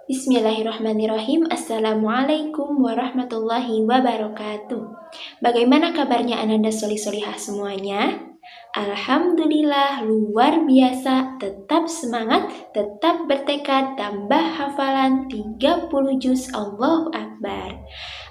Bismillahirrahmanirrahim. Assalamualaikum warahmatullahi wabarakatuh. Bagaimana kabarnya Ananda Solih-Solihah semuanya? Alhamdulillah, luar biasa. Tetap semangat, tetap bertekad, tambah hafalan 30 juz. Allahu Akbar.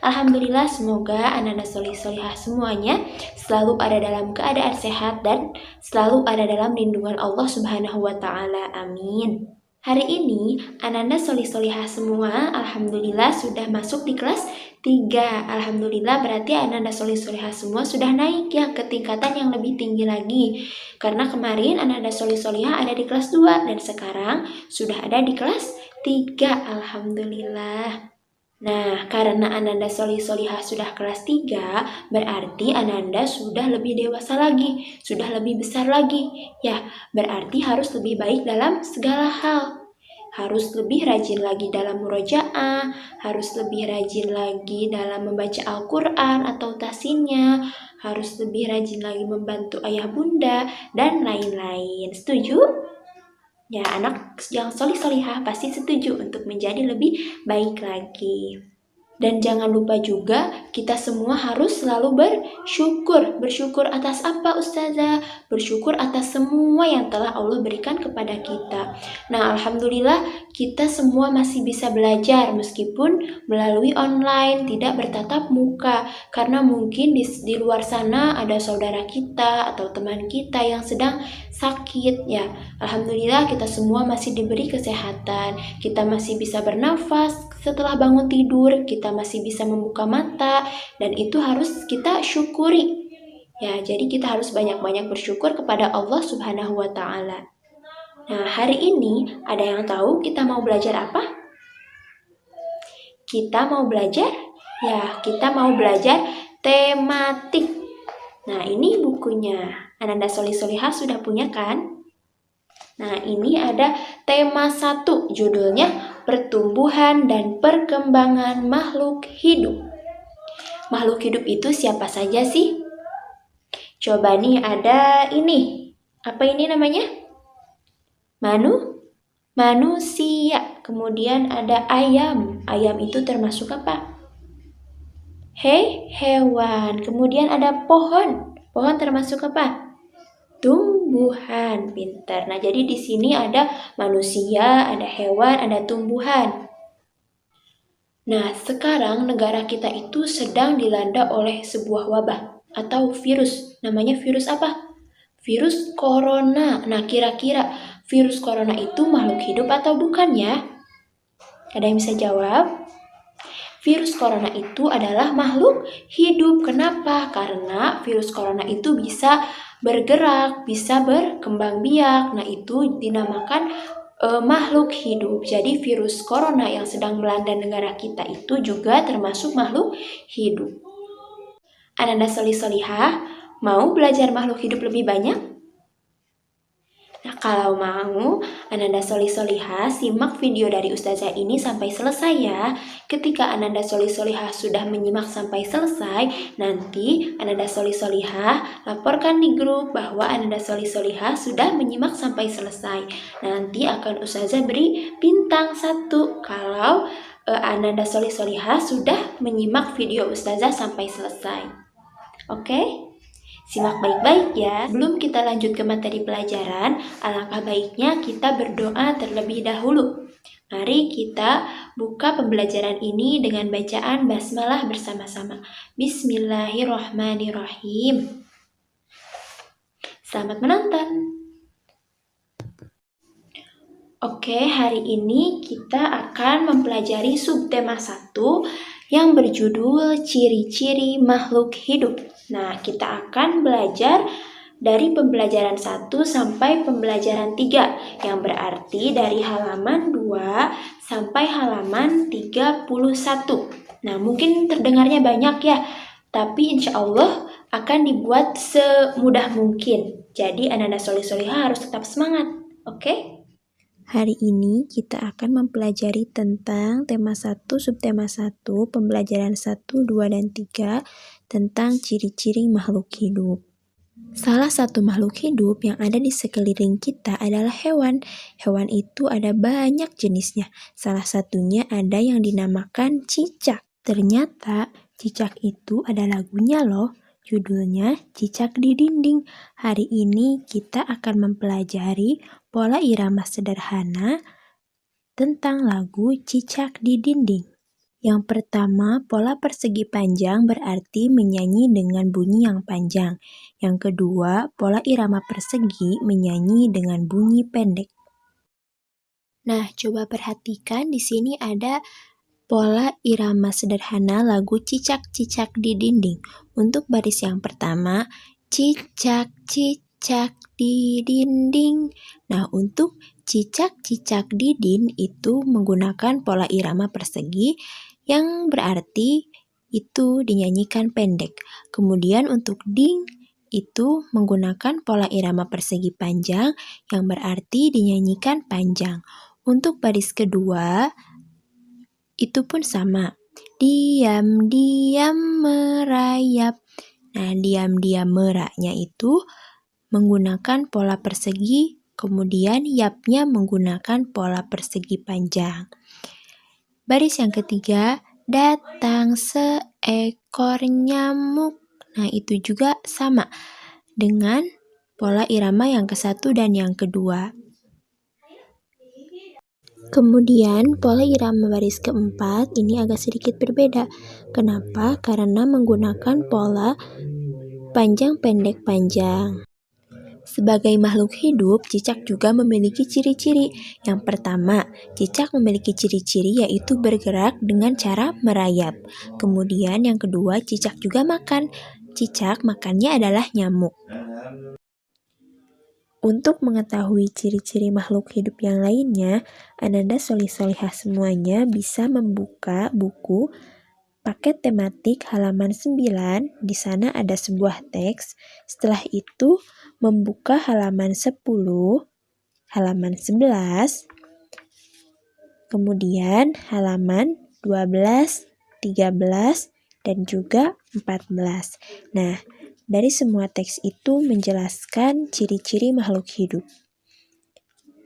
Alhamdulillah, semoga Ananda Solih-Solihah semuanya selalu ada dalam keadaan sehat dan selalu ada dalam lindungan Allah Subhanahu wa Ta'ala. Amin. Hari ini, Ananda Solih-Solihah semua, Alhamdulillah sudah masuk di kelas 3. Alhamdulillah berarti Ananda Solih-Solihah semua sudah naik ya ke tingkatan yang lebih tinggi lagi. Karena kemarin Ananda Solih-Solihah ada di kelas 2 dan sekarang sudah ada di kelas 3. Alhamdulillah. Nah, karena Ananda Solih-Solihah sudah kelas 3, berarti Ananda sudah lebih dewasa lagi, sudah lebih besar lagi. Ya, berarti harus lebih baik dalam segala hal. Harus lebih rajin lagi dalam murojaah, harus lebih rajin lagi dalam membaca Al-Quran atau tahsinnya, harus lebih rajin lagi membantu ayah bunda, dan lain-lain. Setuju? Ya, anak yang solih-solihah pasti setuju untuk menjadi lebih baik lagi. Dan jangan lupa juga kita semua harus selalu bersyukur. Bersyukur atas apa Ustazah? Bersyukur atas semua yang telah Allah berikan kepada kita. Nah, Alhamdulillah kita semua masih bisa belajar meskipun melalui online, tidak bertatap muka. Karena mungkin di luar sana ada saudara kita atau teman kita yang sedang sakit ya. Alhamdulillah kita semua masih diberi kesehatan. Kita masih bisa bernafas setelah bangun tidur, kita masih bisa membuka mata, dan itu harus kita syukuri. Ya, jadi kita harus banyak-banyak bersyukur kepada Allah Subhanahu wa Ta'ala. Nah, hari ini ada yang tahu kita mau belajar apa? Kita mau belajar? Ya, kita mau belajar tematik. Nah, ini bukunya. Ananda Solih-Solihah sudah punya kan? Nah, ini ada tema 1, judulnya Pertumbuhan dan Perkembangan Makhluk Hidup. Makhluk hidup itu siapa saja sih? Coba nih ada ini. Apa ini namanya? Manusia. Kemudian ada ayam. Ayam itu termasuk apa? Hewan. Kemudian ada pohon. Pohon termasuk apa? Tumbuhan. Pintar. Nah, jadi di sini ada manusia, ada hewan, ada tumbuhan. Nah, sekarang negara kita itu sedang dilanda oleh sebuah wabah atau virus. Namanya virus apa? Virus corona. Nah, kira-kira virus corona itu makhluk hidup atau bukan ya? Ada yang bisa jawab? Virus corona itu adalah makhluk hidup. Kenapa? Karena virus corona itu bisa bergerak, bisa berkembang biak. Nah, itu dinamakan makhluk hidup. Jadi virus corona yang sedang melanda negara kita itu juga termasuk makhluk hidup. Ananda Solih-Solihah mau belajar makhluk hidup lebih banyak? Nah, kalau mau, Ananda Solih-Solihah simak video dari Ustazah ini sampai selesai ya. Ketika Ananda Solih-Solihah sudah menyimak sampai selesai, nanti Ananda Solih-Solihah laporkan di grup bahwa Ananda Solih-Solihah sudah menyimak sampai selesai. Nanti akan Ustazah beri bintang 1 kalau Ananda Solih-Solihah sudah menyimak video Ustazah sampai selesai. Oke? Simak baik-baik ya. Sebelum kita lanjut ke materi pelajaran, alangkah baiknya kita berdoa terlebih dahulu. Mari kita buka pembelajaran ini dengan bacaan basmalah bersama-sama. Bismillahirrahmanirrahim. Selamat menonton. Oke, hari ini kita akan mempelajari subtema 1 yang berjudul ciri-ciri makhluk hidup. Nah, kita akan belajar dari pembelajaran 1 sampai pembelajaran 3, yang berarti dari halaman 2 sampai halaman 31. Nah, mungkin terdengarnya banyak ya, tapi insya Allah akan dibuat semudah mungkin. Jadi, Ananda Solih-Solihah harus tetap semangat, oke? Hari ini kita akan mempelajari tentang tema 1, subtema 1, pembelajaran 1, 2, dan 3 tentang ciri-ciri makhluk hidup. Salah satu makhluk hidup yang ada di sekeliling kita adalah hewan. Hewan itu ada banyak jenisnya. Salah satunya ada yang dinamakan cicak. Ternyata cicak itu ada lagunya loh. Judulnya Cicak di Dinding. Hari ini kita akan mempelajari pola irama sederhana tentang lagu Cicak di Dinding. Yang pertama, pola persegi panjang berarti menyanyi dengan bunyi yang panjang. Yang kedua, pola irama persegi menyanyi dengan bunyi pendek. Nah, coba perhatikan di sini ada pola irama sederhana lagu Cicak-Cicak di Dinding. Untuk baris yang pertama, cicak-cicak di dinding. Nah, untuk cicak-cicak di dinding itu menggunakan pola irama persegi yang berarti itu dinyanyikan pendek. Kemudian untuk ding itu menggunakan pola irama persegi panjang yang berarti dinyanyikan panjang. Untuk baris kedua, itu pun sama. Diam-diam merayap. Nah, diam-diam meraknya itu menggunakan pola persegi, kemudian yapnya menggunakan pola persegi panjang. Baris yang ketiga, datang seekor nyamuk. Nah, itu juga sama dengan pola irama yang ke-1 dan yang kedua. Kemudian, pola irama baris keempat ini agak sedikit berbeda. Kenapa? Karena menggunakan pola panjang pendek panjang. Sebagai makhluk hidup, cicak juga memiliki ciri-ciri. Yang pertama, cicak memiliki ciri-ciri yaitu bergerak dengan cara merayap. Kemudian yang kedua, cicak juga makan. Cicak makannya adalah nyamuk. Untuk mengetahui ciri-ciri makhluk hidup yang lainnya, Ananda Solih-Solihah semuanya bisa membuka buku paket tematik halaman 9, di sana ada sebuah teks. Setelah itu, membuka halaman 10, halaman 11, kemudian halaman 12, 13, dan juga 14. Nah, dari semua teks itu menjelaskan ciri-ciri makhluk hidup.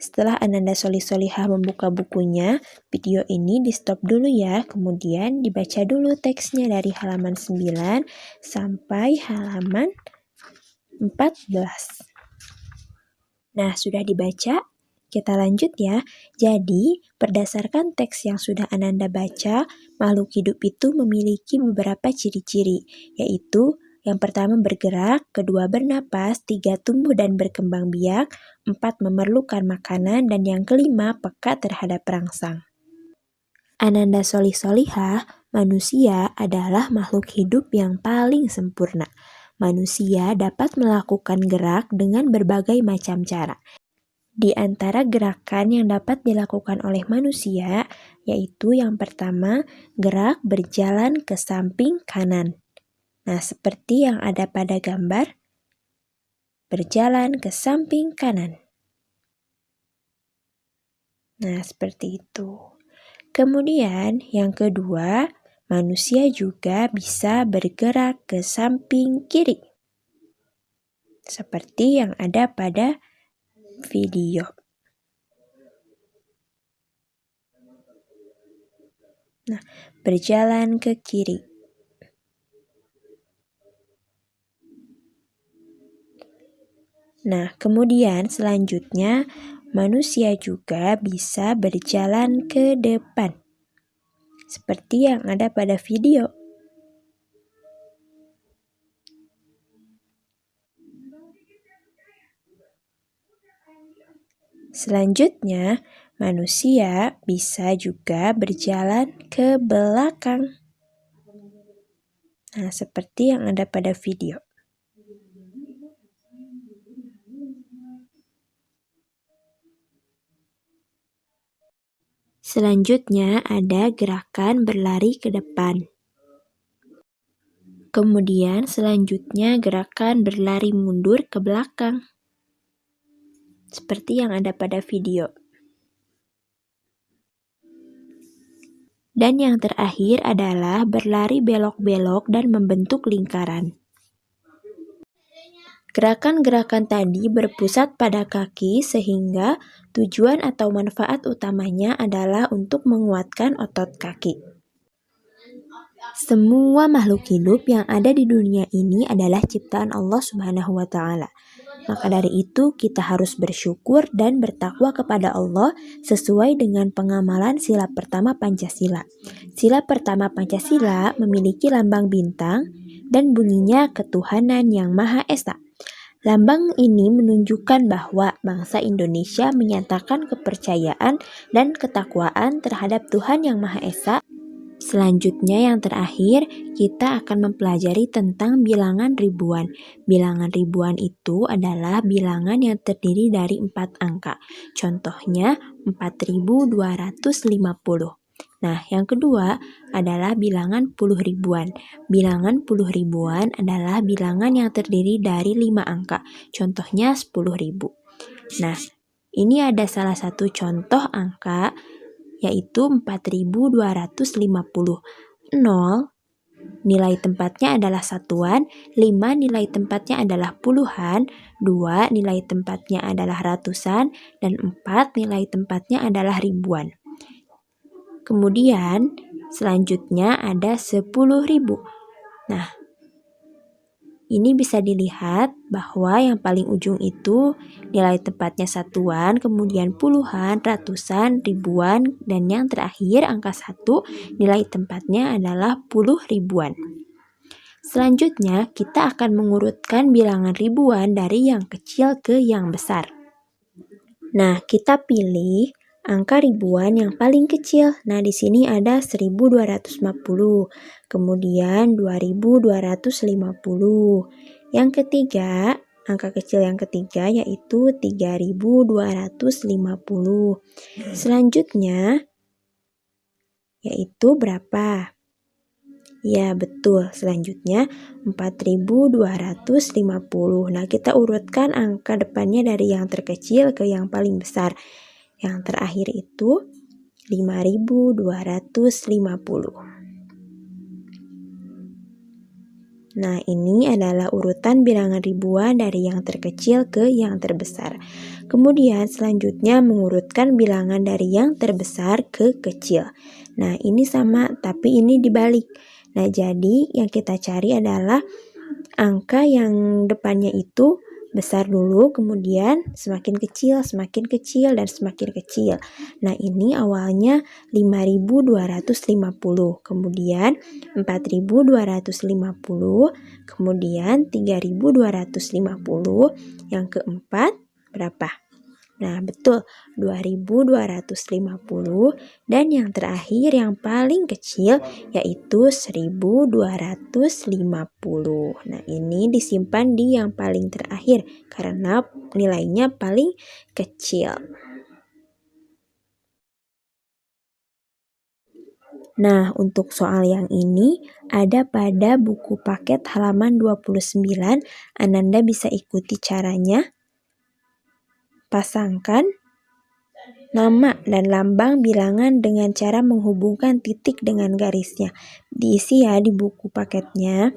Setelah Ananda Solih-Solihah membuka bukunya, video ini di stop dulu ya, kemudian dibaca dulu teksnya dari halaman 9 sampai halaman 14. Nah, sudah dibaca? Kita lanjut ya. Jadi, berdasarkan teks yang sudah Ananda baca, makhluk hidup itu memiliki beberapa ciri-ciri, yaitu yang pertama bergerak, kedua bernapas, tiga tumbuh dan berkembang biak, 4 memerlukan makanan, dan yang kelima peka terhadap perangsang. Ananda Solih-Solihah, manusia adalah makhluk hidup yang paling sempurna. Manusia dapat melakukan gerak dengan berbagai macam cara. Di antara gerakan yang dapat dilakukan oleh manusia, yaitu yang pertama, gerak berjalan ke samping kanan. Nah, seperti yang ada pada gambar, berjalan ke samping kanan. Nah, seperti itu. Kemudian, yang kedua, manusia juga bisa bergerak ke samping kiri. Seperti yang ada pada video. Nah, berjalan ke kiri. Nah, kemudian selanjutnya manusia juga bisa berjalan ke depan. Seperti yang ada pada video. Selanjutnya, manusia bisa juga berjalan ke belakang. Nah, seperti yang ada pada video. Selanjutnya ada gerakan berlari ke depan. Kemudian selanjutnya gerakan berlari mundur ke belakang. Seperti yang ada pada video. Dan yang terakhir adalah berlari belok-belok dan membentuk lingkaran. Gerakan-gerakan tadi berpusat pada kaki sehingga tujuan atau manfaat utamanya adalah untuk menguatkan otot kaki. Semua makhluk hidup yang ada di dunia ini adalah ciptaan Allah Subhanahu wa Ta'ala. Maka dari itu, kita harus bersyukur dan bertakwa kepada Allah sesuai dengan pengamalan sila pertama Pancasila. Sila pertama Pancasila memiliki lambang bintang dan bunyinya ketuhanan yang Maha Esa. Lambang ini menunjukkan bahwa bangsa Indonesia menyatakan kepercayaan dan ketakwaan terhadap Tuhan Yang Maha Esa. Selanjutnya yang terakhir, kita akan mempelajari tentang bilangan ribuan. Bilangan ribuan itu adalah bilangan yang terdiri dari 4 angka. Contohnya 4250. Nah, yang kedua adalah bilangan puluh ribuan. Bilangan puluh ribuan adalah bilangan yang terdiri dari 5 angka. Contohnya 10.000. Nah, ini ada salah satu contoh angka, yaitu 4250. 0 nilai tempatnya adalah satuan, 5 nilai tempatnya adalah puluhan, 2 nilai tempatnya adalah ratusan, dan 4 nilai tempatnya adalah ribuan. Kemudian selanjutnya ada 10.000. Nah, ini bisa dilihat bahwa yang paling ujung itu nilai tempatnya satuan, kemudian puluhan, ratusan, ribuan, dan yang terakhir angka 1 nilai tempatnya adalah puluh ribuan. Selanjutnya kita akan mengurutkan bilangan ribuan dari yang kecil ke yang besar. Nah, kita pilih angka ribuan yang paling kecil. Nah, di sini ada 1250, kemudian 2250. Yang ketiga, angka kecil yang ketiga yaitu 3250. Selanjutnya yaitu berapa? Ya, betul. Selanjutnya 4250. Nah, kita urutkan angka depannya dari yang terkecil ke yang paling besar. Yang terakhir itu 5250. Nah, ini adalah urutan bilangan ribuan dari yang terkecil ke yang terbesar. Kemudian selanjutnya mengurutkan bilangan dari yang terbesar ke kecil. Nah, ini sama, tapi ini dibalik. Nah, jadi yang kita cari adalah angka yang depannya itu besar dulu, kemudian semakin kecil, dan semakin kecil. Nah, ini awalnya 5250, kemudian 4250, kemudian 3250, yang keempat berapa? Nah, betul, 2250, dan yang terakhir yang paling kecil yaitu 1250. Nah, ini disimpan di yang paling terakhir karena nilainya paling kecil. Nah, untuk soal yang ini ada pada buku paket halaman 29. Ananda bisa ikuti caranya. Pasangkan nama dan lambang bilangan dengan cara menghubungkan titik dengan garisnya. Diisi ya di buku paketnya.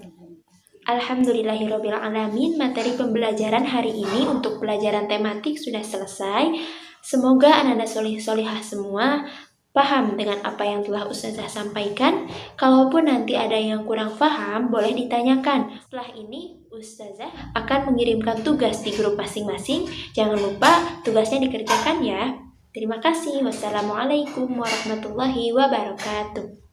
Alhamdulillahirrabbilalamin, materi pembelajaran hari ini untuk pelajaran tematik sudah selesai. Semoga Ananda solih-solihah semua paham dengan apa yang telah Ustazah sampaikan. Kalaupun nanti ada yang kurang paham, boleh ditanyakan. Setelah ini, Ustazah akan mengirimkan tugas di grup masing-masing. Jangan lupa tugasnya dikerjakan ya. Terima kasih. Wassalamualaikum warahmatullahi wabarakatuh.